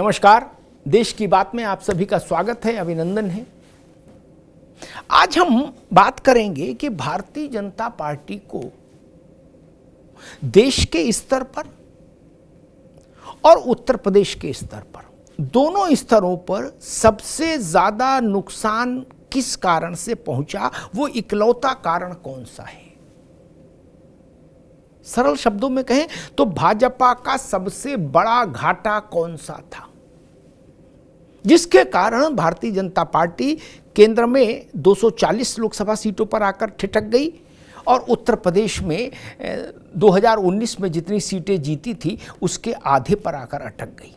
नमस्कार। देश की बात में आप सभी का स्वागत है, अभिनंदन है। आज हम बात करेंगे कि भारतीय जनता पार्टी को देश के स्तर पर और उत्तर प्रदेश के स्तर पर, दोनों स्तरों पर सबसे ज्यादा नुकसान किस कारण से पहुंचा, वो इकलौता कारण कौन सा है। सरल शब्दों में कहें तो भाजपा का सबसे बड़ा घाटा कौन सा था, जिसके कारण भारतीय जनता पार्टी केंद्र में 240 लोकसभा सीटों पर आकर ठिठक गई और उत्तर प्रदेश में 2019 में जितनी सीटें जीती थी उसके आधे पर आकर अटक गई।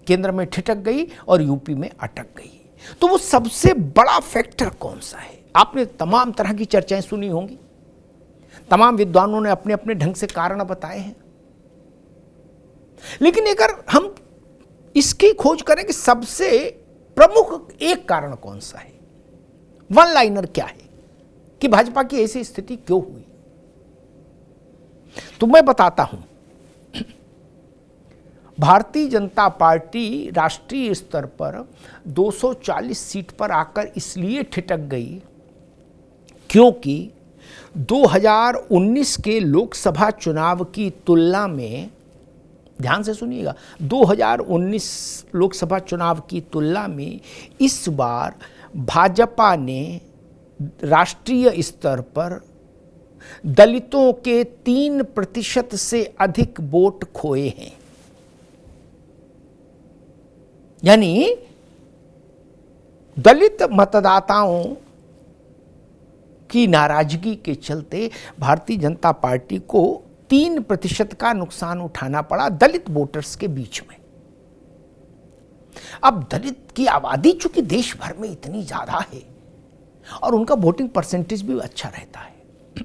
केंद्र में ठिठक गई और यूपी में अटक गई। तो वो सबसे बड़ा फैक्टर कौन सा है? आपने तमाम तरह की चर्चाएं सुनी होंगी, तमाम विद्वानों ने अपने अपने ढंग से कारण बताए हैं, लेकिन अगर हम इसकी खोज करें कि सबसे प्रमुख एक कारण कौन सा है, वन लाइनर क्या है कि भाजपा की ऐसी स्थिति क्यों हुई, तो मैं बताता हूं। भारतीय जनता पार्टी राष्ट्रीय स्तर पर 240 सीट पर आकर इसलिए ठिठक गई क्योंकि 2019 के लोकसभा चुनाव की तुलना में, ध्यान से सुनिएगा, 2019 लोकसभा चुनाव की तुलना में इस बार भाजपा ने राष्ट्रीय स्तर पर दलितों के 3% से अधिक वोट खोए हैं। यानी दलित मतदाताओं की नाराजगी के चलते भारतीय जनता पार्टी को 3% का नुकसान उठाना पड़ा दलित वोटर्स के बीच में। अब दलित की आबादी चूंकि देश भर में इतनी ज्यादा है और उनका वोटिंग परसेंटेज भी अच्छा रहता है,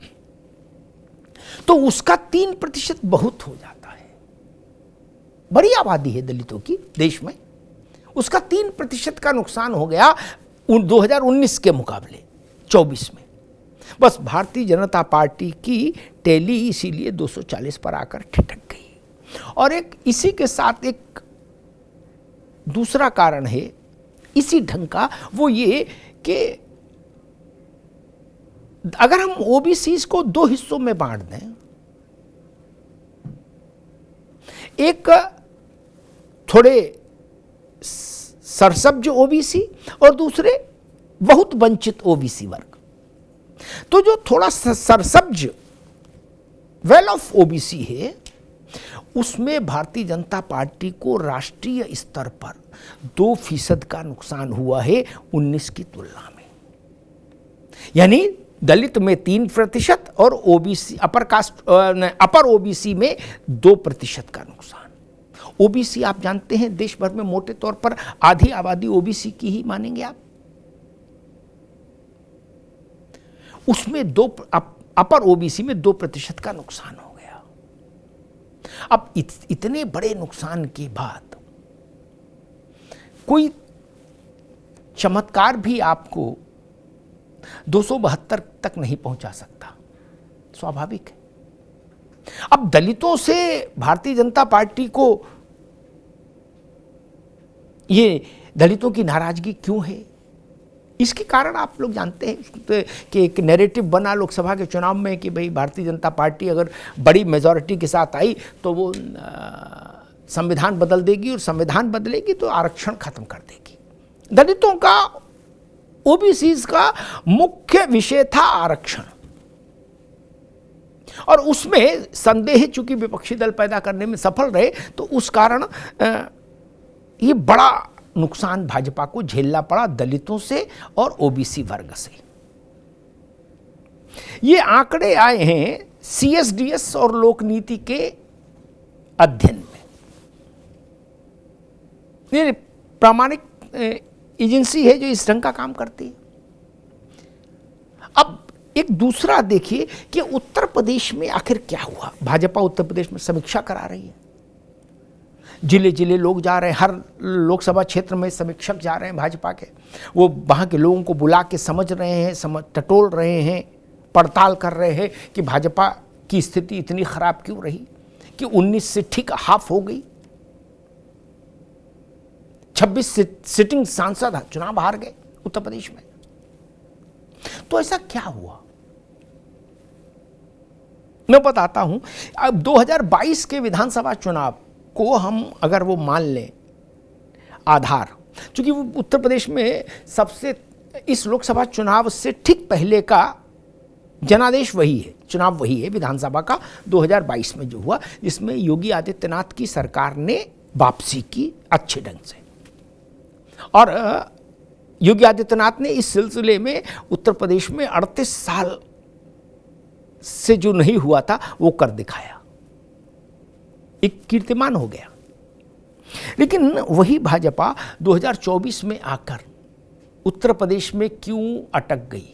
तो उसका 3% बहुत हो जाता है। बड़ी आबादी है दलितों की देश में, उसका 3% का नुकसान हो गया 2019 के मुकाबले 24 में। बस भारतीय जनता पार्टी की टैली इसीलिए 240 पर आकर ठिठक गई। और एक इसी के साथ एक दूसरा कारण है इसी ढंग का, वो ये कि अगर हम ओबीसी को दो हिस्सों में बांट दें, एक थोड़े सरसब्ज ओबीसी और दूसरे बहुत वंचित ओबीसी वर्ग, तो जो थोड़ा सरसब्ज वेल ऑफ ओबीसी है उसमें भारतीय जनता पार्टी को राष्ट्रीय स्तर पर 2% का नुकसान हुआ है 19 की तुलना में। यानी दलित में 3% और ओबीसी अपर ओबीसी में 2% का नुकसान। ओबीसी आप जानते हैं देश भर में मोटे तौर पर आधी आबादी ओबीसी की ही मानेंगे आप, उसमें अपर ओबीसी में 2% का नुकसान हो गया। अब इतने बड़े नुकसान के बाद कोई चमत्कार भी आपको 272 तक नहीं पहुंचा सकता, स्वाभाविक है। अब दलितों से भारतीय जनता पार्टी को ये दलितों की नाराजगी क्यों है, इसके कारण आप लोग जानते हैं कि एक नैरेटिव बना लोकसभा के चुनाव में कि भाई भारतीय जनता पार्टी अगर बड़ी मेजॉरिटी के साथ आई तो वो संविधान बदल देगी और संविधान बदलेगी तो आरक्षण खत्म कर देगी। दलितों का, ओबीसीज का मुख्य विषय था आरक्षण, और उसमें संदेह चूंकि विपक्षी दल पैदा करने में सफल रहे तो उस कारण ये बड़ा नुकसान भाजपा को झेलना पड़ा दलितों से और ओबीसी वर्ग से। ये आंकड़े आए हैं सीएसडीएस और लोकनीति के अध्ययन में। ये प्रामाणिक एजेंसी है जो इस ढंग का काम करती है। अब एक दूसरा देखिए कि उत्तर प्रदेश में आखिर क्या हुआ। भाजपा उत्तर प्रदेश में समीक्षा करा रही है, जिले जिले लोग जा रहे हैं, हर लोकसभा क्षेत्र में समीक्षक जा रहे हैं भाजपा के, वो वहाँ के लोगों को बुला के समझ रहे हैं, टटोल रहे हैं, पड़ताल कर रहे हैं कि भाजपा की स्थिति इतनी खराब क्यों रही कि 19 से ठीक हाफ हो गई 26 सिटिंग सांसद चुनाव हार गए उत्तर प्रदेश में। तो ऐसा क्या हुआ, मैं बताता हूं। अब 2022 के विधानसभा चुनाव को हम अगर वो मान लें आधार, क्योंकि वो उत्तर प्रदेश में सबसे, इस लोकसभा चुनाव से ठीक पहले का जनादेश वही है, चुनाव वही है विधानसभा का 2022 में जो हुआ, जिसमें योगी आदित्यनाथ की सरकार ने वापसी की अच्छे ढंग से। और योगी आदित्यनाथ ने इस सिलसिले में उत्तर प्रदेश में 38 साल से जो नहीं हुआ था वो कर दिखाया, एक कीर्तिमान हो गया। लेकिन वही भाजपा 2024 में आकर उत्तर प्रदेश में क्यों अटक गई?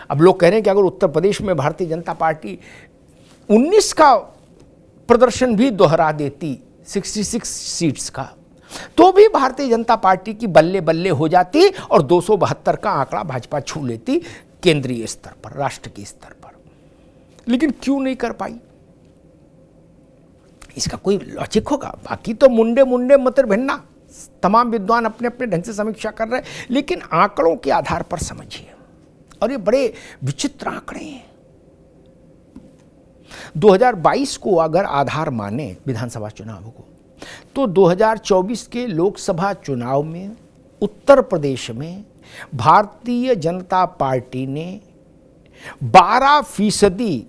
अब लोग कह रहे हैं कि अगर उत्तर प्रदेश में भारतीय जनता पार्टी 19 का प्रदर्शन भी दोहरा देती, 66 सीट्स का, तो भी भारतीय जनता पार्टी की बल्ले बल्ले हो जाती और 272 का आंकड़ा भाजपा छू लेती केंद्रीय स्तर पर, राष्ट्र के स्तर पर। लेकिन क्यों नहीं कर पाई? इसका कोई लॉजिक होगा? बाकी तो मुंडे मुंडे मतर भिन्ना, तमाम विद्वान अपने अपने ढंग से समीक्षा कर रहे हैं, लेकिन आंकड़ों के आधार पर समझिए, और ये बड़े विचित्र आंकड़े हैं। 2022 को अगर आधार माने विधानसभा चुनाव को, तो 2024 के लोकसभा चुनाव में उत्तर प्रदेश में भारतीय जनता पार्टी ने 12%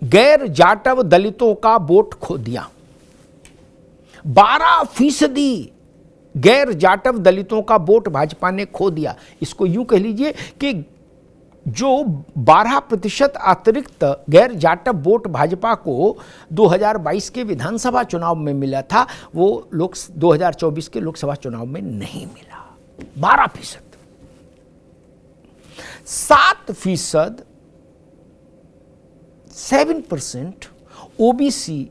गैर जाटव दलितों का वोट खो दिया। 12% गैर जाटव दलितों का वोट भाजपा ने खो दिया। इसको यूं कह लीजिए कि जो 12% अतिरिक्त गैर जाटव वोट भाजपा को 2022 के विधानसभा चुनाव में मिला था, वो 2024 के लोकसभा चुनाव में नहीं मिला। 12%। 7% 7% OBC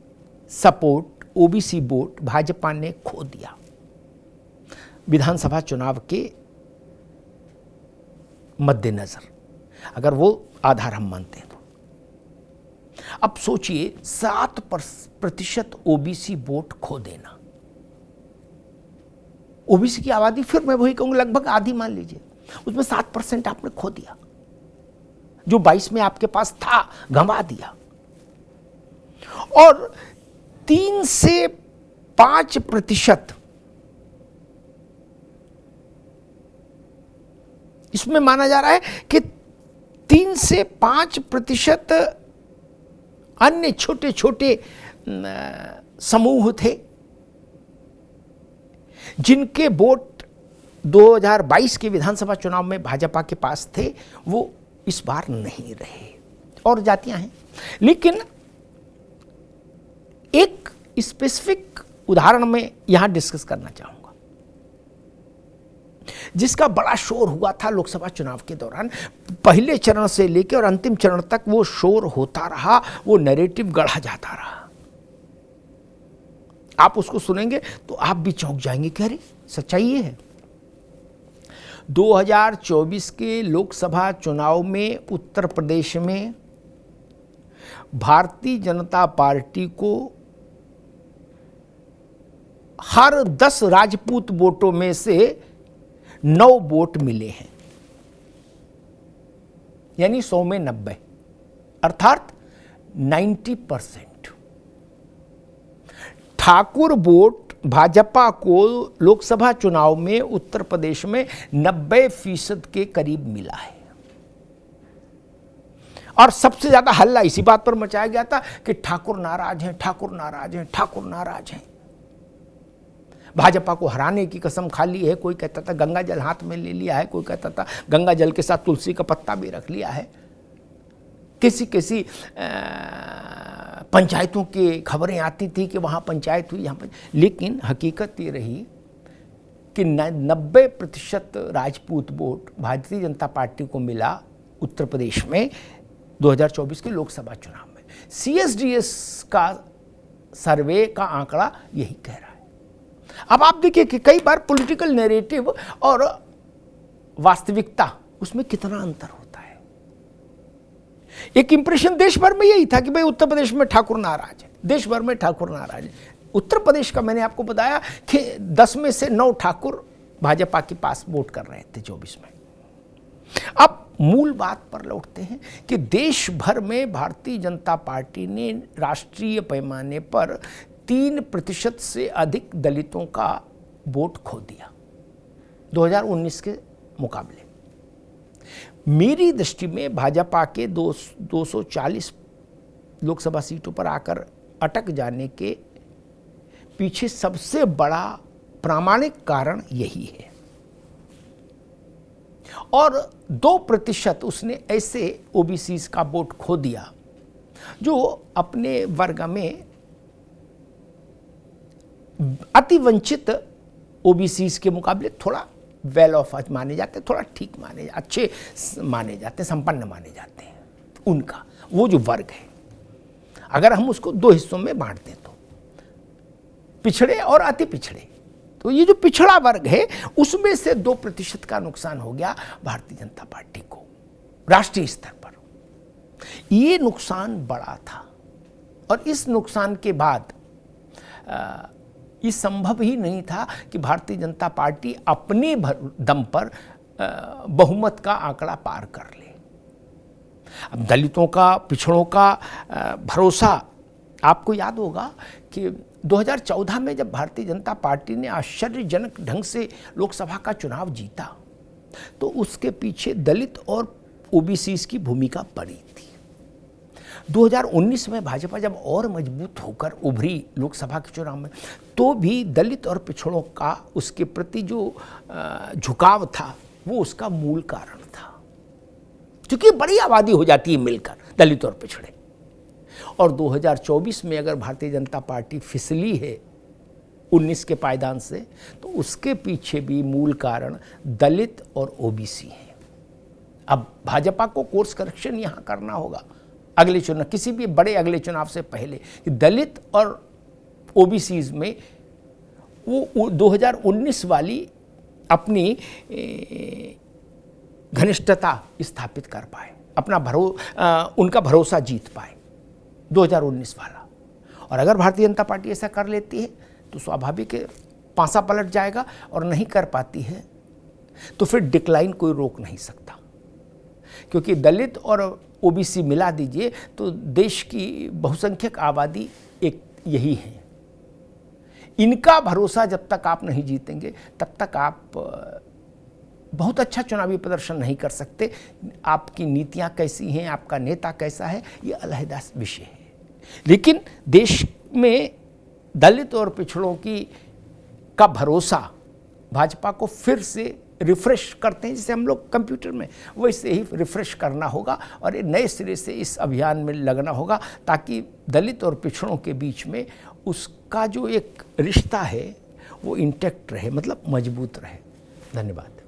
support, OBC vote Bhajpa ने खो दिया विधानसभा चुनाव के मद्देनजर, अगर वो आधार हम मानते हैं तो। अब सोचिए 7% ओबीसी वोट खो देना। ओबीसी की आबादी, फिर मैं वही कहूंगा, लगभग आधी मान लीजिए, उसमें 7% आपने खो दिया। जो 22 में आपके पास था, गंवा दिया। और 3 से 5% इसमें माना जा रहा है कि 3 से 5% अन्य छोटे छोटे समूह थे जिनके वोट 2022 के विधानसभा चुनाव में भाजपा के पास थे, वो इस बार नहीं रहे, और जातियां हैं। लेकिन एक स्पेसिफिक उदाहरण में यहां डिस्कस करना चाहूंगा, जिसका बड़ा शोर हुआ था लोकसभा चुनाव के दौरान। पहले चरण से लेकर और अंतिम चरण तक वो शोर होता रहा, वो नैरेटिव गढ़ा जाता रहा। आप उसको सुनेंगे तो आप भी चौंक जाएंगे कि अरे सच्चाई ये है। 2024 के लोकसभा चुनाव में उत्तर प्रदेश में भारतीय जनता पार्टी को हर 10 राजपूत वोटों में से 9 वोट मिले हैं, यानी 100 में 90, अर्थात 90%। ठाकुर वोट भाजपा को लोकसभा चुनाव में उत्तर प्रदेश में 90% के करीब मिला है। और सबसे ज्यादा हल्ला इसी बात पर मचाया गया था कि ठाकुर नाराज हैं, ठाकुर नाराज हैं, ठाकुर नाराज हैं। भाजपा को हराने की कसम खा ली है। कोई कहता था गंगा जल हाथ में ले लिया है, कोई कहता था गंगा जल के साथ तुलसी का पत्ता भी रख लिया है। किसी पंचायतों की खबरें आती थी कि वहाँ पंचायत हुई, यहाँ पर। लेकिन हकीकत ये रही कि 90% राजपूत वोट भारतीय जनता पार्टी को मिला उत्तर प्रदेश में 2024 के लोकसभा चुनाव में। CSDS का सर्वे का आंकड़ा यही कह रहा है। अब आप देखिए कि कई बार पॉलिटिकल नैरेटिव और वास्तविकता, उसमें कितना अंतर होता है। एक इंप्रेशन देश भर में यही था कि भाई उत्तर प्रदेश में ठाकुर नाराज है, देश भर में ठाकुर नाराज है। उत्तर प्रदेश का मैंने आपको बताया कि 10 में से 9 ठाकुर भाजपा के पास वोट कर रहे थे 24 में। अब मूल बात पर लौटते हैं कि देश भर में भारतीय जनता पार्टी ने राष्ट्रीय पैमाने पर 3% से अधिक दलितों का वोट खो दिया 2019 के मुकाबले। मेरी दृष्टि में भाजपा के 240 लोकसभा सीटों पर आकर अटक जाने के पीछे सबसे बड़ा प्रामाणिक कारण यही है। और 2% उसने ऐसे ओबीसीज का वोट खो दिया जो अपने वर्ग में अति वंचित ओबीसीज के मुकाबले थोड़ा वेल ऑफ माने जाते, थोड़ा ठीक माने, अच्छे माने जाते, संपन्न माने जाते हैं। उनका वो जो वर्ग है, अगर हम उसको 2 हिस्सों में बांट दें तो पिछड़े और अति पिछड़े, तो ये जो पिछड़ा वर्ग है उसमें से 2% का नुकसान हो गया भारतीय जनता पार्टी को राष्ट्रीय स्तर पर। ये नुकसान बड़ा था और इस नुकसान के बाद ये संभव ही नहीं था कि भारतीय जनता पार्टी अपने दम पर बहुमत का आंकड़ा पार कर ले। अब दलितों का, पिछड़ों का भरोसा, आपको याद होगा कि 2014 में जब भारतीय जनता पार्टी ने आश्चर्यजनक ढंग से लोकसभा का चुनाव जीता तो उसके पीछे दलित और ओबीसीज की भूमिका बड़ी थी। 2019 में भाजपा जब और मजबूत होकर उभरी लोकसभा के चुनाव में तो भी दलित और पिछड़ों का उसके प्रति जो झुकाव था वो उसका मूल कारण था, क्योंकि बड़ी आबादी हो जाती है मिलकर दलित और पिछड़े। और 2024 में अगर भारतीय जनता पार्टी फिसली है 19 के पायदान से तो उसके पीछे भी मूल कारण दलित और ओबीसी है। अब भाजपा को कोर्स करेक्शन यहाँ करना होगा अगले चुनाव, किसी भी बड़े अगले चुनाव से पहले, कि दलित और ओबीसीज में वो 2019 वाली अपनी घनिष्ठता स्थापित कर पाए, अपना उनका भरोसा जीत पाए 2019 वाला। और अगर भारतीय जनता पार्टी ऐसा कर लेती है तो स्वाभाविक है पासा पलट जाएगा, और नहीं कर पाती है तो फिर डिक्लाइन कोई रोक नहीं सकता, क्योंकि दलित और ओबीसी मिला दीजिए तो देश की बहुसंख्यक आबादी एक यही है। इनका भरोसा जब तक आप नहीं जीतेंगे तब तक आप बहुत अच्छा चुनावी प्रदर्शन नहीं कर सकते। आपकी नीतियां कैसी हैं, आपका नेता कैसा है, ये अलग विषय है। लेकिन देश में दलित और पिछड़ों का भरोसा भाजपा को फिर से रिफ्रेश करते हैं, जैसे हम लोग कंप्यूटर में, वैसे ही रिफ्रेश करना होगा और नए सिरे से इस अभियान में लगना होगा, ताकि दलित और पिछड़ों के बीच में उसका जो एक रिश्ता है वो इंटैक्ट रहे, मतलब मजबूत रहे। धन्यवाद।